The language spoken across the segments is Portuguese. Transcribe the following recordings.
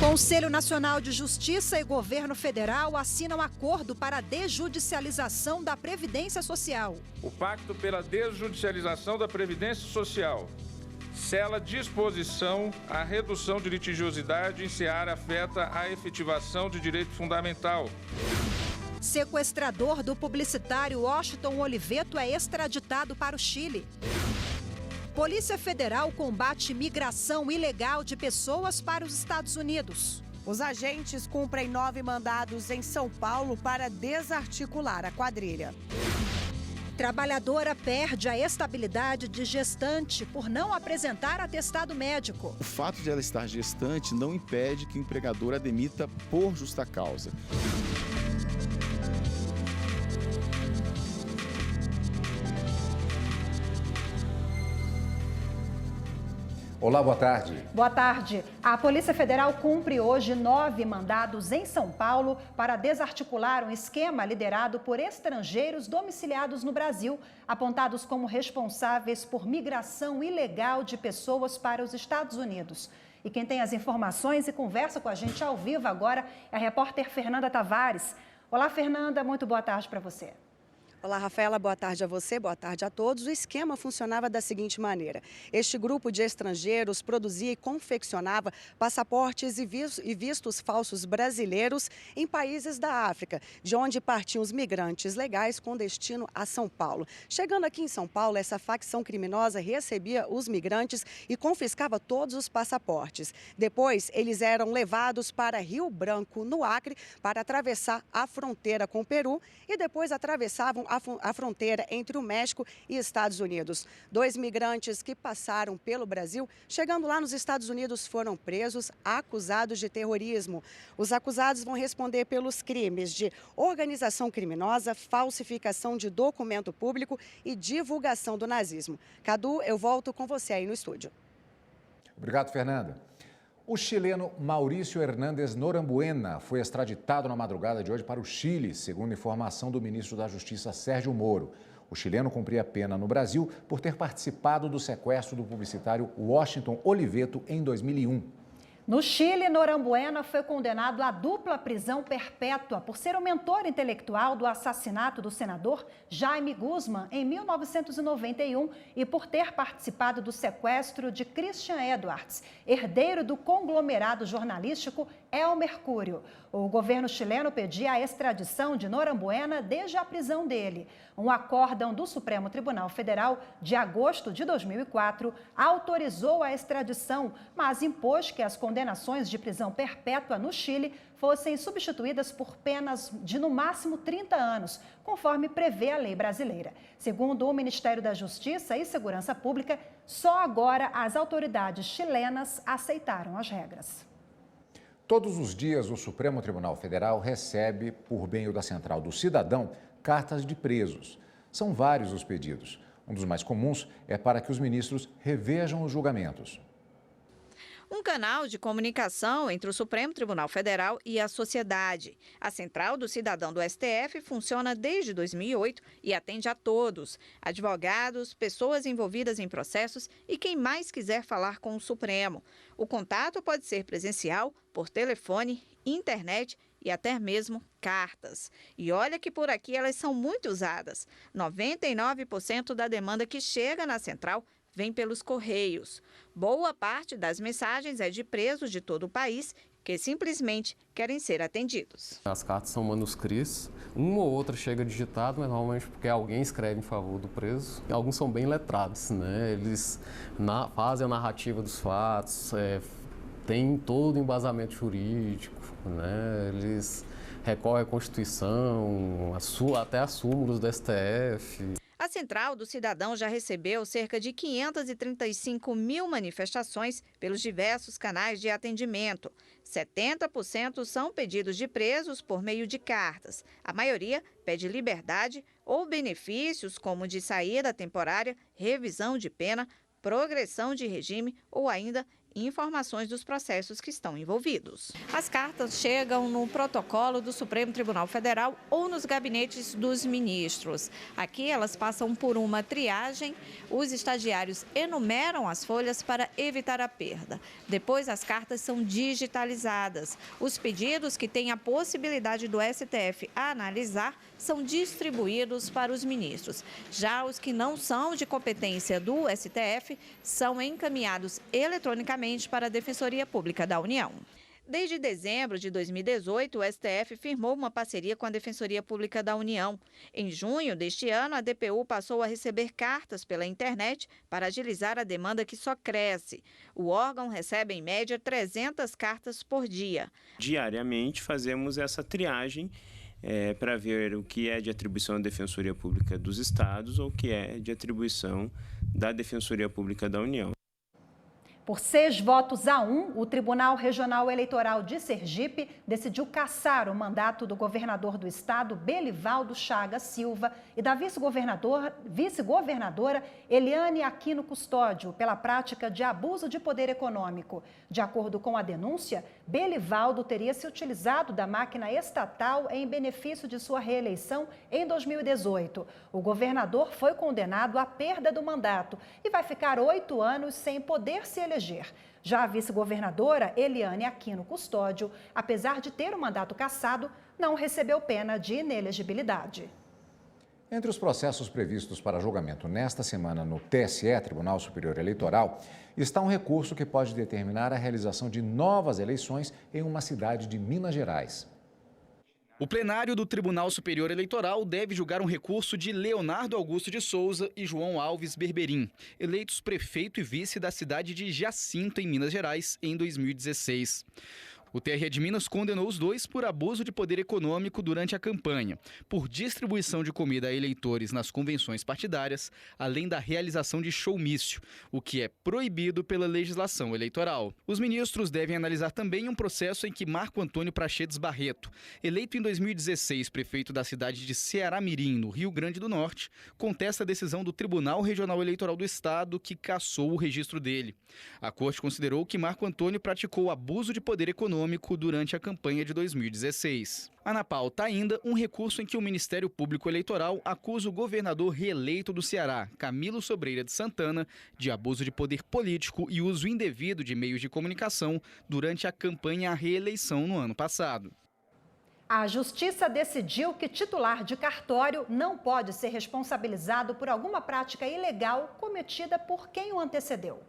Conselho Nacional de Justiça e Governo Federal assinam acordo para a desjudicialização da Previdência Social. O Pacto pela Desjudicialização da Previdência Social sela disposição à redução de litigiosidade em seara afeta a efetivação de direito fundamental. Sequestrador do publicitário Washington Oliveto é extraditado para o Chile. Polícia Federal combate migração ilegal de pessoas para os Estados Unidos. Os agentes cumprem 9 mandados em São Paulo para desarticular a quadrilha. Trabalhadora perde a estabilidade de gestante por não apresentar atestado médico. O fato de ela estar gestante não impede que o empregador a demita por justa causa. Olá, boa tarde. Boa tarde. A Polícia Federal cumpre hoje 9 mandados em São Paulo para desarticular um esquema liderado por estrangeiros domiciliados no Brasil, apontados como responsáveis por migração ilegal de pessoas para os Estados Unidos. E quem tem as informações e conversa com a gente ao vivo agora é a repórter Fernanda Tavares. Olá, Fernanda, muito boa tarde para você. Olá, Rafaela, boa tarde a você, boa tarde a todos. O esquema funcionava da seguinte maneira. Este grupo de estrangeiros produzia e confeccionava passaportes e vistos falsos brasileiros em países da África, de onde partiam os migrantes legais com destino a São Paulo. Chegando aqui em São Paulo, essa facção criminosa recebia os migrantes e confiscava todos os passaportes. Depois, eles eram levados para Rio Branco, no Acre, para atravessar a fronteira com o Peru e depois atravessavam a fronteira entre o México e Estados Unidos. 2 migrantes que passaram pelo Brasil, chegando lá nos Estados Unidos, foram presos, acusados de terrorismo. Os acusados vão responder pelos crimes de organização criminosa, falsificação de documento público e divulgação do nazismo. Cadu, eu volto com você aí no estúdio. Obrigado, Fernanda. O chileno Maurício Hernández Norambuena foi extraditado na madrugada de hoje para o Chile, segundo informação do ministro da Justiça, Sérgio Moro. O chileno cumpria pena no Brasil por ter participado do sequestro do publicitário Washington Oliveto em 2001. No Chile, Norambuena foi condenado à dupla prisão perpétua por ser o mentor intelectual do assassinato do senador Jaime Guzmán em 1991 e por ter participado do sequestro de Christian Edwards, herdeiro do conglomerado jornalístico El Mercúrio. O governo chileno pedia a extradição de Norambuena desde a prisão dele. Um acórdão do Supremo Tribunal Federal de agosto de 2004 autorizou a extradição, mas impôs que as condenações de prisão perpétua no Chile fossem substituídas por penas de no máximo 30 anos, conforme prevê a lei brasileira. Segundo o Ministério da Justiça e Segurança Pública, só agora as autoridades chilenas aceitaram as regras. Todos os dias, o Supremo Tribunal Federal recebe, por meio da Central do Cidadão, cartas de presos. São vários os pedidos. Um dos mais comuns é para que os ministros revejam os julgamentos. Um canal de comunicação entre o Supremo Tribunal Federal e a sociedade. A Central do Cidadão do STF funciona desde 2008 e atende a todos: advogados, pessoas envolvidas em processos e quem mais quiser falar com o Supremo. O contato pode ser presencial, por telefone, internet e até mesmo cartas. E olha que por aqui elas são muito usadas. 99% da demanda que chega na Central vem pelos correios. Boa parte das mensagens é de presos de todo o país que simplesmente querem ser atendidos. As cartas são manuscritas, uma ou outra chega digitado, mas normalmente porque alguém escreve em favor do preso. Alguns são bem letrados, né? Eles fazem a narrativa dos fatos, tem todo o embasamento jurídico, né? Eles recorrem à Constituição, até a súmulas do STF. A Central do Cidadão já recebeu cerca de 535 mil manifestações pelos diversos canais de atendimento. 70% são pedidos de presos por meio de cartas. A maioria pede liberdade ou benefícios como de saída temporária, revisão de pena, progressão de regime ou ainda e informações dos processos que estão envolvidos. As cartas chegam no protocolo do Supremo Tribunal Federal ou nos gabinetes dos ministros. Aqui elas passam por uma triagem, os estagiários enumeram as folhas para evitar a perda. Depois as cartas são digitalizadas. Os pedidos que têm a possibilidade do STF analisar são distribuídos para os ministros. Já os que não são de competência do STF são encaminhados eletronicamente para a Defensoria Pública da União. Desde dezembro de 2018, o STF firmou uma parceria com a Defensoria Pública da União. Em junho deste ano, a DPU passou a receber cartas pela internet para agilizar a demanda que só cresce. O órgão recebe, em média, 300 cartas por dia. Diariamente fazemos essa triagem para ver o que é de atribuição da Defensoria Pública dos Estados ou o que é de atribuição da Defensoria Pública da União. Por 6-1, o Tribunal Regional Eleitoral de Sergipe decidiu cassar o mandato do governador do estado, Belivaldo Chagas Silva, e da vice-governadora Eliane Aquino Custódio, pela prática de abuso de poder econômico. De acordo com a denúncia, Belivaldo teria se utilizado da máquina estatal em benefício de sua reeleição em 2018. O governador foi condenado à perda do mandato e vai ficar 8 anos sem poder se eleger. Já a vice-governadora Eliane Aquino Custódio, apesar de ter o mandato cassado, não recebeu pena de inelegibilidade. Entre os processos previstos para julgamento nesta semana no TSE, Tribunal Superior Eleitoral, está um recurso que pode determinar a realização de novas eleições em uma cidade de Minas Gerais. O plenário do Tribunal Superior Eleitoral deve julgar um recurso de Leonardo Augusto de Souza e João Alves Berberim, eleitos prefeito e vice da cidade de Jacinto, em Minas Gerais, em 2016. O TRE de Minas condenou os dois por abuso de poder econômico durante a campanha, por distribuição de comida a eleitores nas convenções partidárias, além da realização de showmício, o que é proibido pela legislação eleitoral. Os ministros devem analisar também um processo em que Marco Antônio Prachedes Barreto, eleito em 2016 prefeito da cidade de Ceará-Mirim, no Rio Grande do Norte, contesta a decisão do Tribunal Regional Eleitoral do Estado, que cassou o registro dele. A Corte considerou que Marco Antônio praticou abuso de poder econômico durante a campanha de 2016. Há na pauta ainda um recurso em que o Ministério Público Eleitoral acusa o governador reeleito do Ceará, Camilo Sobreira de Santana, de abuso de poder político e uso indevido de meios de comunicação durante a campanha à reeleição no ano passado. A Justiça decidiu que titular de cartório não pode ser responsabilizado por alguma prática ilegal cometida por quem o antecedeu.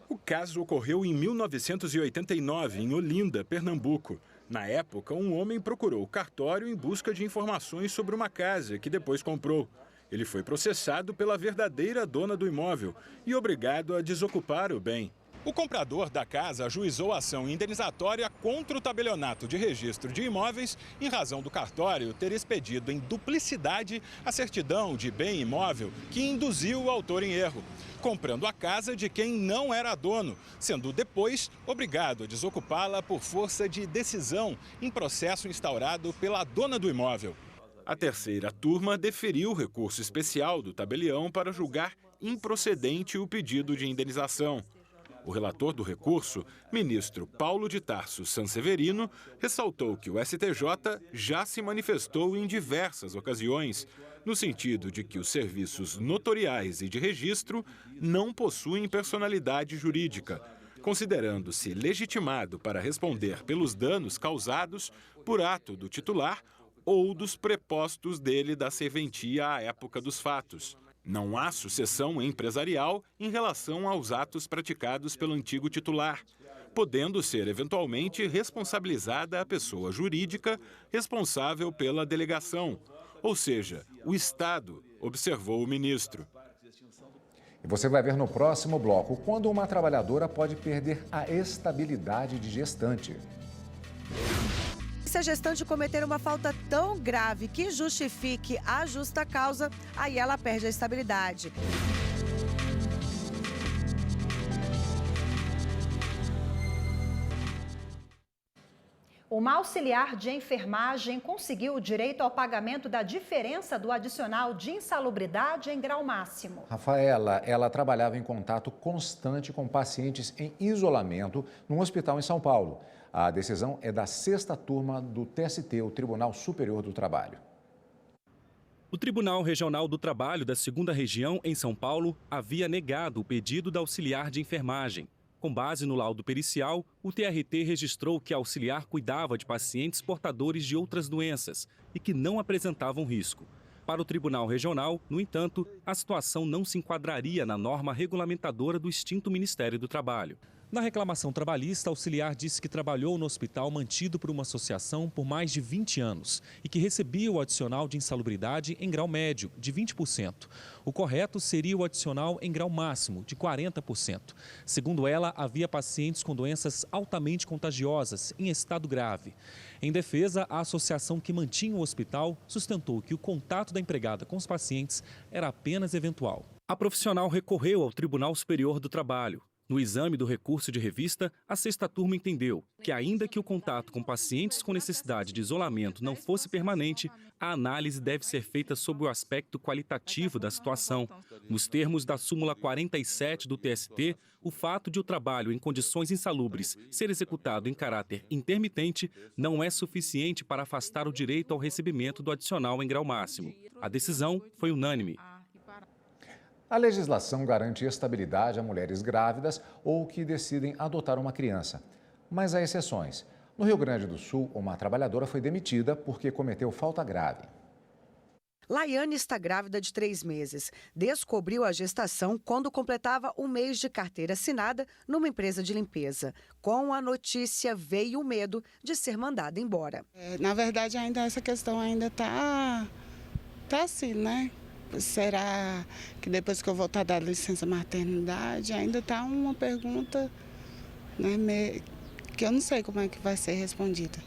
O caso ocorreu em 1989, em Olinda, Pernambuco. Na época, um homem procurou o cartório em busca de informações sobre uma casa que depois comprou. Ele foi processado pela verdadeira dona do imóvel e obrigado a desocupar o bem. O comprador da casa ajuizou a ação indenizatória contra o tabelionato de registro de imóveis em razão do cartório ter expedido em duplicidade a certidão de bem imóvel que induziu o autor em erro, comprando a casa de quem não era dono, sendo depois obrigado a desocupá-la por força de decisão em processo instaurado pela dona do imóvel. A terceira turma deferiu o recurso especial do tabelião para julgar improcedente o pedido de indenização. O relator do recurso, ministro Paulo de Tarso Sanseverino, ressaltou que o STJ já se manifestou em diversas ocasiões, no sentido de que os serviços notoriais e de registro não possuem personalidade jurídica, considerando-se legitimado para responder pelos danos causados por ato do titular ou dos prepostos dele da serventia à época dos fatos. Não há sucessão empresarial em relação aos atos praticados pelo antigo titular, podendo ser eventualmente responsabilizada a pessoa jurídica responsável pela delegação, ou seja, o Estado, observou o ministro. E você vai ver no próximo bloco quando uma trabalhadora pode perder a estabilidade de gestante. Se a gestante cometer uma falta tão grave que justifique a justa causa, aí ela perde a estabilidade. Uma auxiliar de enfermagem conseguiu o direito ao pagamento da diferença do adicional de insalubridade em grau máximo. Rafaela, ela trabalhava em contato constante com pacientes em isolamento num hospital em São Paulo. A decisão é da 6ª turma do TST, o Tribunal Superior do Trabalho. O Tribunal Regional do Trabalho da 2ª Região, em São Paulo, havia negado o pedido da auxiliar de enfermagem. Com base no laudo pericial, o TRT registrou que a auxiliar cuidava de pacientes portadores de outras doenças e que não apresentavam risco. Para o Tribunal Regional, no entanto, a situação não se enquadraria na norma regulamentadora do extinto Ministério do Trabalho. Na reclamação trabalhista, a auxiliar disse que trabalhou no hospital mantido por uma associação por mais de 20 anos e que recebia o adicional de insalubridade em grau médio, de 20%. O correto seria o adicional em grau máximo, de 40%. Segundo ela, havia pacientes com doenças altamente contagiosas, em estado grave. Em defesa, a associação que mantinha o hospital sustentou que o contato da empregada com os pacientes era apenas eventual. A profissional recorreu ao Tribunal Superior do Trabalho. No exame do recurso de revista, a 6ª turma entendeu que, ainda que o contato com pacientes com necessidade de isolamento não fosse permanente, a análise deve ser feita sob o aspecto qualitativo da situação. Nos termos da súmula 47 do TST, o fato de o trabalho em condições insalubres ser executado em caráter intermitente não é suficiente para afastar o direito ao recebimento do adicional em grau máximo. A decisão foi unânime. A legislação garante estabilidade a mulheres grávidas ou que decidem adotar uma criança. Mas há exceções. No Rio Grande do Sul, uma trabalhadora foi demitida porque cometeu falta grave. Laiane está grávida de 3 meses. Descobriu a gestação quando completava um mês de carteira assinada numa empresa de limpeza. Com a notícia veio o medo de ser mandada embora. Na verdade, ainda essa questão ainda está assim, né? Será que depois que eu voltar da licença maternidade, ainda está uma pergunta, né, que eu não sei como é que vai ser respondida.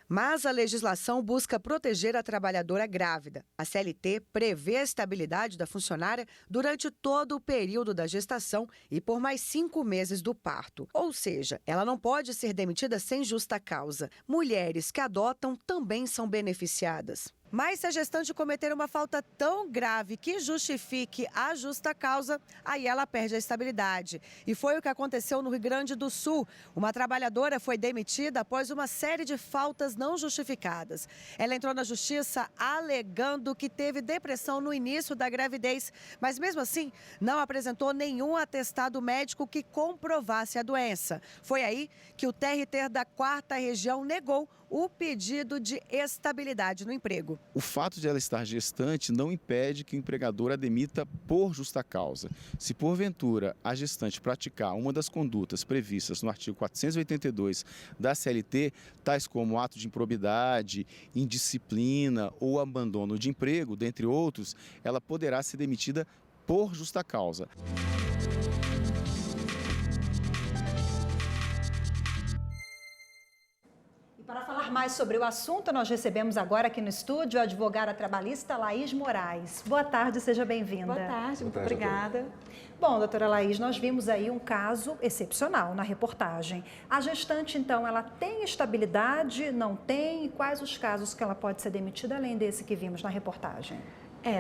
Mas a legislação busca proteger a trabalhadora grávida. A CLT prevê a estabilidade da funcionária durante todo o período da gestação e por mais 5 meses do parto. Ou seja, ela não pode ser demitida sem justa causa. Mulheres que adotam também são beneficiadas. Mas se a gestante cometer uma falta tão grave que justifique a justa causa, aí ela perde a estabilidade. E foi o que aconteceu no Rio Grande do Sul. Uma trabalhadora foi demitida após uma série de faltas não justificadas. Ela entrou na justiça alegando que teve depressão no início da gravidez, mas mesmo assim não apresentou nenhum atestado médico que comprovasse a doença. Foi aí que o TRT da 4ª Região negou o pedido de estabilidade no emprego. O fato de ela estar gestante não impede que o empregador a demita por justa causa. Se porventura a gestante praticar uma das condutas previstas no artigo 482 da CLT, tais como ato de improbidade, indisciplina ou abandono de emprego, dentre outros, ela poderá ser demitida por justa causa. Para falar mais sobre o assunto, nós recebemos agora aqui no estúdio a advogada trabalhista Laís Moraes. Boa tarde, seja bem-vinda. Boa tarde, muito obrigada. Bom, doutora Laís, nós vimos aí um caso excepcional na reportagem. A gestante, então, ela tem estabilidade, não tem? E quais os casos que ela pode ser demitida, além desse que vimos na reportagem?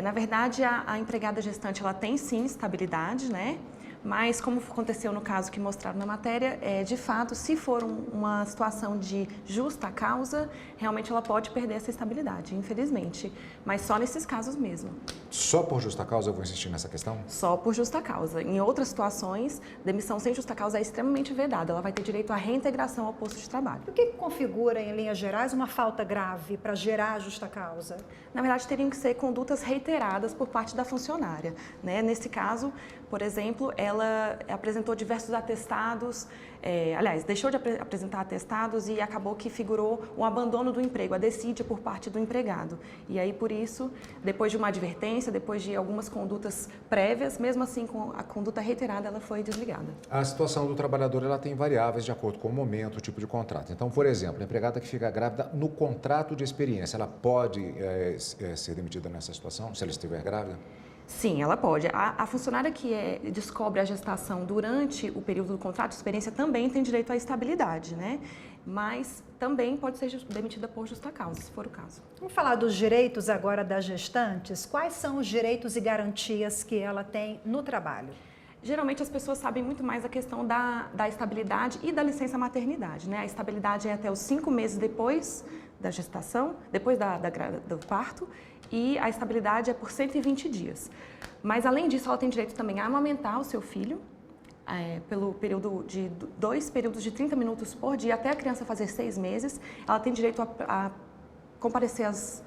Na verdade, a empregada gestante, ela tem sim estabilidade, né? Mas, como aconteceu no caso que mostraram na matéria, de fato, se for uma situação de justa causa, realmente ela pode perder essa estabilidade, infelizmente. Mas só nesses casos mesmo. Só por justa causa eu vou insistir nessa questão? Só por justa causa. Em outras situações, demissão sem justa causa é extremamente vedada. Ela vai ter direito à reintegração ao posto de trabalho. O que configura, em linhas gerais, uma falta grave para gerar a justa causa? Na verdade, teriam que ser condutas reiteradas por parte da funcionária, né? Nesse caso, por exemplo, ela apresentou diversos atestados, deixou de apresentar atestados e acabou que figurou o abandono do emprego, a dessídia por parte do empregado. E aí, por isso, depois de uma advertência, depois de algumas condutas prévias, mesmo assim, com a conduta reiterada, ela foi desligada. A situação do trabalhador ela tem variáveis de acordo com o momento, o tipo de contrato. Então, por exemplo, a empregada que fica grávida no contrato de experiência, ela pode ser demitida nessa situação, se ela estiver grávida? Sim, ela pode. A funcionária que descobre a gestação durante o período do contrato de experiência também tem direito à estabilidade, né? Mas também pode ser demitida por justa causa, se for o caso. Vamos falar dos direitos agora das gestantes. Quais são os direitos e garantias que ela tem no trabalho? Geralmente as pessoas sabem muito mais a questão da estabilidade e da licença maternidade, né? A estabilidade é até os 5 meses depois da gestação, depois do parto, e a estabilidade é por 120 dias. Mas, além disso, ela tem direito também a amamentar o seu filho, pelo período de 2 períodos de 30 minutos por dia, até a criança fazer 6 meses. Ela tem direito a comparecer às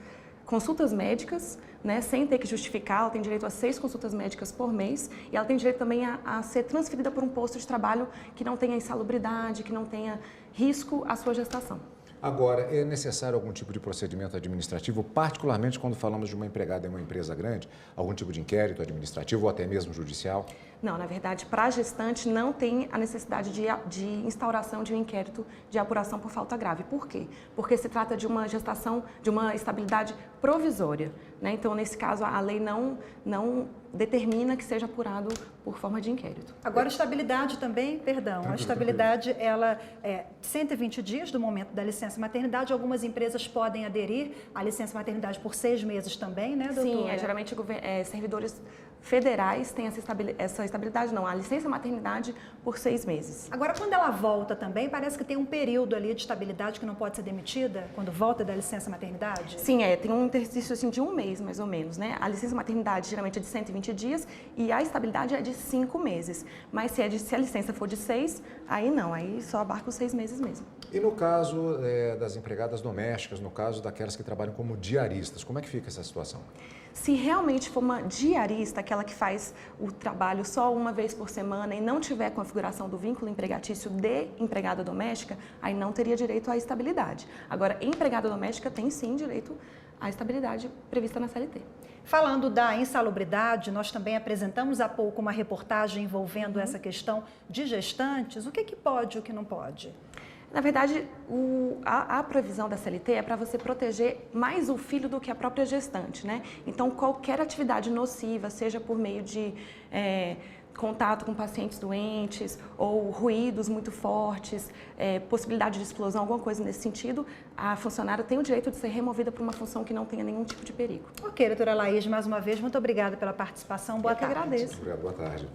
consultas médicas, né, sem ter que justificar. Ela tem direito a 6 consultas médicas por mês, e ela tem direito também a ser transferida por um posto de trabalho que não tenha insalubridade, que não tenha risco à sua gestação. Agora, é necessário algum tipo de procedimento administrativo, particularmente quando falamos de uma empregada em uma empresa grande, algum tipo de inquérito administrativo ou até mesmo judicial? Não, na verdade, para a gestante não tem a necessidade de instauração de um inquérito de apuração por falta grave. Por quê? Porque se trata de uma gestação, de uma estabilidade provisória, né? Então, nesse caso, a lei não determina que seja apurado por forma de inquérito. Agora, a estabilidade também, perdão, a estabilidade, ela é 120 dias do momento da licença maternidade. Algumas empresas podem aderir à licença maternidade por 6 meses também, né, doutora? Sim, geralmente servidores federais têm essa estabilidade, não, a licença maternidade por 6 meses. Agora, quando ela volta também, parece que tem um período ali de estabilidade que não pode ser demitida, quando volta da licença maternidade? Sim, tem um interstício assim, de 1 mês, mais ou menos, né? A licença maternidade geralmente é de 120 dias e a estabilidade é de 5 meses. Mas se a licença for de 6, aí não, aí só abarca os 6 meses mesmo. E no caso das empregadas domésticas, no caso daquelas que trabalham como diaristas, como é que fica essa situação? Se realmente for uma diarista, aquela que faz o trabalho só uma vez por semana e não tiver configuração do vínculo empregatício de empregada doméstica, aí não teria direito à estabilidade. Agora, empregada doméstica tem sim direito à estabilidade prevista na CLT. Falando da insalubridade, nós também apresentamos há pouco uma reportagem envolvendo essa questão de gestantes. O que pode e o que não pode? Na verdade, a previsão da CLT é para você proteger mais o filho do que a própria gestante, né? Então, qualquer atividade nociva, seja por meio de contato com pacientes doentes ou ruídos muito fortes, possibilidade de explosão, alguma coisa nesse sentido, a funcionária tem o direito de ser removida por uma função que não tenha nenhum tipo de perigo. Ok, doutora Laís, mais uma vez, muito obrigada pela participação. Boa tarde. Eu que agradeço. Obrigado, boa tarde.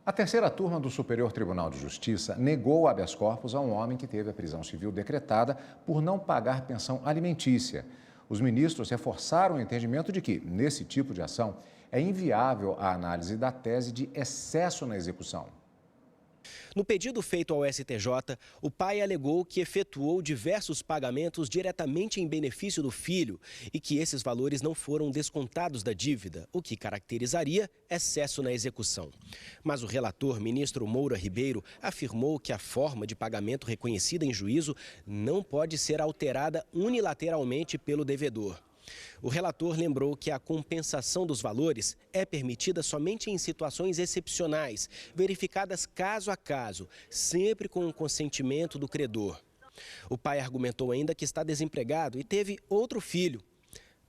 A terceira turma do Superior Tribunal de Justiça negou habeas corpus a um homem que teve a prisão civil decretada por não pagar pensão alimentícia. Os ministros reforçaram o entendimento de que, nesse tipo de ação, é inviável a análise da tese de excesso na execução. No pedido feito ao STJ, o pai alegou que efetuou diversos pagamentos diretamente em benefício do filho e que esses valores não foram descontados da dívida, o que caracterizaria excesso na execução. Mas o relator, ministro Moura Ribeiro, afirmou que a forma de pagamento reconhecida em juízo não pode ser alterada unilateralmente pelo devedor. O relator lembrou que a compensação dos valores é permitida somente em situações excepcionais, verificadas caso a caso, sempre com o consentimento do credor. O pai argumentou ainda que está desempregado e teve outro filho.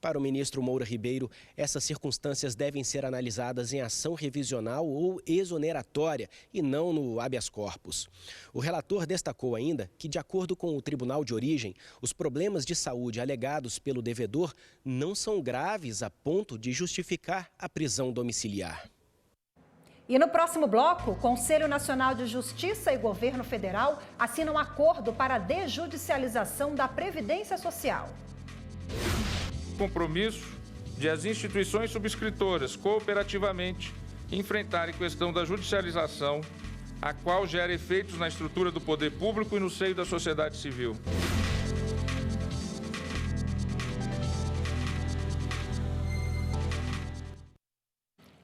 Para o ministro Moura Ribeiro, essas circunstâncias devem ser analisadas em ação revisional ou exoneratória e não no habeas corpus. O relator destacou ainda que, de acordo com o tribunal de origem, os problemas de saúde alegados pelo devedor não são graves a ponto de justificar a prisão domiciliar. E no próximo bloco, o Conselho Nacional de Justiça e Governo Federal assinam um acordo para a desjudicialização da Previdência Social. Compromisso de as instituições subscritoras cooperativamente enfrentarem questão da judicialização, a qual gera efeitos na estrutura do poder público e no seio da sociedade civil.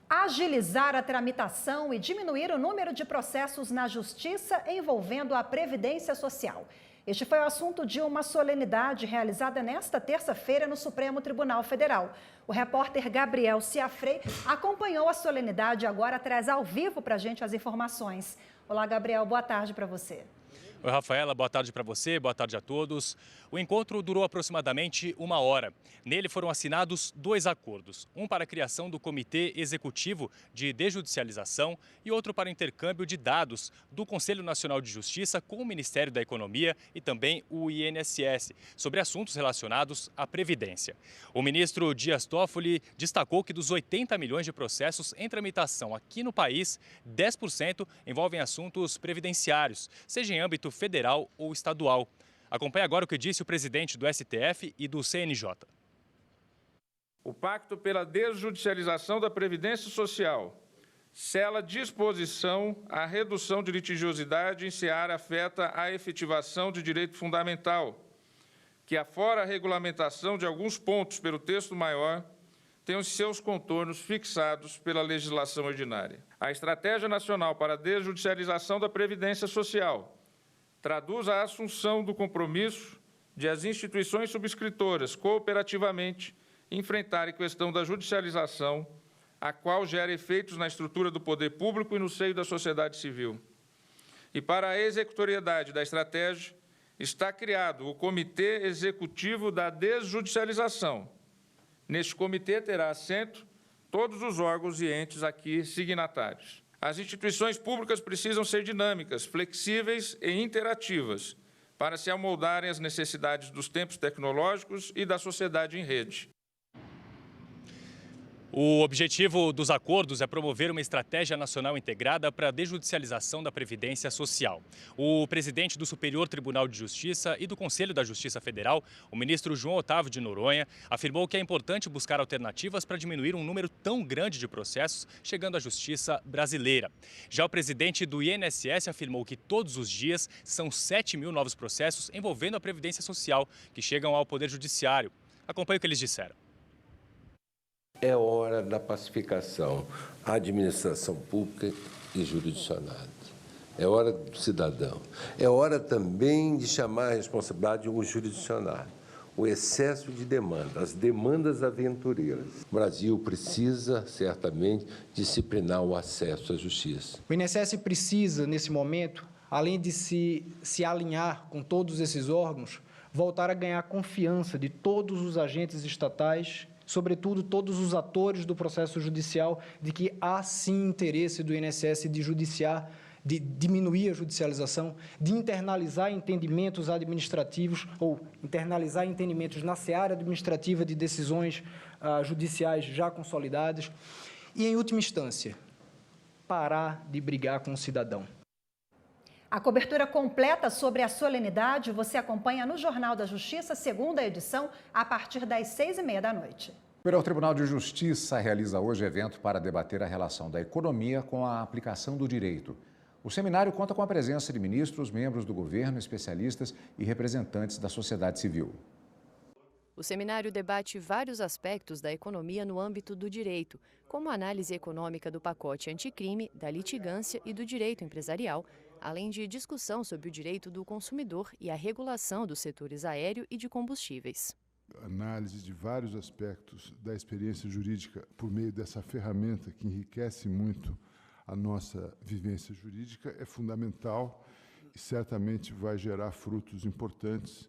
Agilizar a tramitação e diminuir o número de processos na Justiça envolvendo a Previdência Social. Este foi o assunto de uma solenidade realizada nesta terça-feira no Supremo Tribunal Federal. O repórter Gabriel Ciafrey acompanhou a solenidade e agora traz ao vivo para a gente as informações. Olá, Gabriel, boa tarde para você. Oi, Rafaela, boa tarde para você, boa tarde a todos. O encontro durou aproximadamente 1 hora. Nele foram assinados 2 acordos, um para a criação do Comitê Executivo de Desjudicialização e outro para o intercâmbio de dados do Conselho Nacional de Justiça com o Ministério da Economia e também o INSS, sobre assuntos relacionados à Previdência. O ministro Dias Toffoli destacou que dos 80 milhões de processos em tramitação aqui no país, 10% envolvem assuntos previdenciários, seja em âmbito federal ou estadual. Acompanhe agora o que disse o presidente do STF e do CNJ. O Pacto pela Desjudicialização da Previdência Social sela disposição à redução de litigiosidade em seara afeta a efetivação de direito fundamental, que, afora a regulamentação de alguns pontos pelo texto maior, tem os seus contornos fixados pela legislação ordinária. A Estratégia Nacional para a Desjudicialização da Previdência Social traduz a assunção do compromisso de as instituições subscritoras cooperativamente enfrentarem a questão da judicialização, a qual gera efeitos na estrutura do poder público e no seio da sociedade civil. E para a executoriedade da estratégia, está criado o Comitê Executivo da Desjudicialização. Neste comitê terá assento todos os órgãos e entes aqui signatários. As instituições públicas precisam ser dinâmicas, flexíveis e interativas para se amoldarem às necessidades dos tempos tecnológicos e da sociedade em rede. O objetivo dos acordos é promover uma estratégia nacional integrada para a desjudicialização da Previdência Social. O presidente do Superior Tribunal de Justiça e do Conselho da Justiça Federal, o ministro João Otávio de Noronha, afirmou que é importante buscar alternativas para diminuir um número tão grande de processos chegando à justiça brasileira. Já o presidente do INSS afirmou que todos os dias são 7 mil novos processos envolvendo a Previdência Social que chegam ao Poder Judiciário. Acompanhe o que eles disseram. É hora da pacificação, administração pública e jurisdicionada. É hora do cidadão. É hora também de chamar a responsabilidade o jurisdicionário. O excesso de demanda, as demandas aventureiras. O Brasil precisa, certamente, disciplinar o acesso à justiça. O INSS precisa, nesse momento, além de se alinhar com todos esses órgãos, voltar a ganhar confiança de todos os agentes estatais, sobretudo todos os atores do processo judicial, de que há sim interesse do INSS de judiciar, de diminuir a judicialização, de internalizar entendimentos administrativos ou internalizar entendimentos na seara administrativa de decisões judiciais já consolidadas e, em última instância, parar de brigar com o cidadão. A cobertura completa sobre a solenidade você acompanha no Jornal da Justiça, segunda edição, a partir das 6h30 da noite. O Superior Tribunal de Justiça realiza hoje evento para debater a relação da economia com a aplicação do direito. O seminário conta com a presença de ministros, membros do governo, especialistas e representantes da sociedade civil. O seminário debate vários aspectos da economia no âmbito do direito, como a análise econômica do pacote anticrime, da litigância e do direito empresarial, além de discussão sobre o direito do consumidor e a regulação dos setores aéreo e de combustíveis. Análise de vários aspectos da experiência jurídica por meio dessa ferramenta que enriquece muito a nossa vivência jurídica é fundamental e certamente vai gerar frutos importantes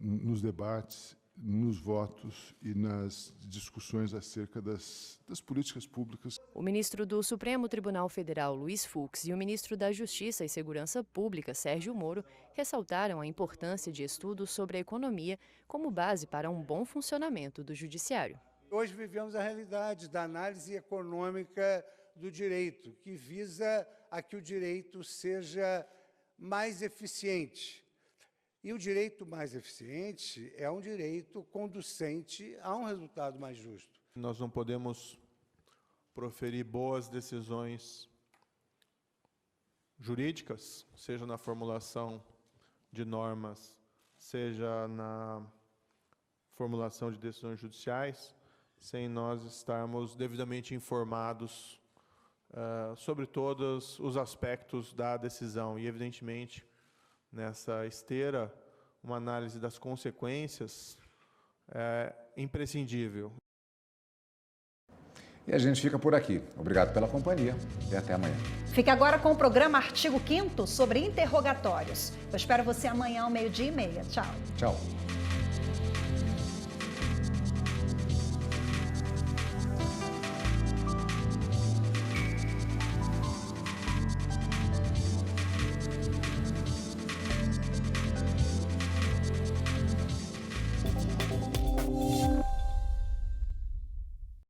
nos debates, nos votos e nas discussões acerca das políticas públicas. O ministro do Supremo Tribunal Federal, Luiz Fux, e o ministro da Justiça e Segurança Pública, Sérgio Moro, ressaltaram a importância de estudos sobre a economia como base para um bom funcionamento do judiciário. Hoje vivemos a realidade da análise econômica do direito, que visa a que o direito seja mais eficiente. E o direito mais eficiente é um direito conducente a um resultado mais justo. Nós não podemos proferir boas decisões jurídicas, seja na formulação de normas, seja na formulação de decisões judiciais, sem nós estarmos devidamente informados sobre todos os aspectos da decisão. E, evidentemente, nessa esteira, uma análise das consequências é imprescindível. E a gente fica por aqui. Obrigado pela companhia e até amanhã. Fique agora com o programa Artigo 5º sobre interrogatórios. Eu espero você amanhã ao 12:30. Tchau. Tchau.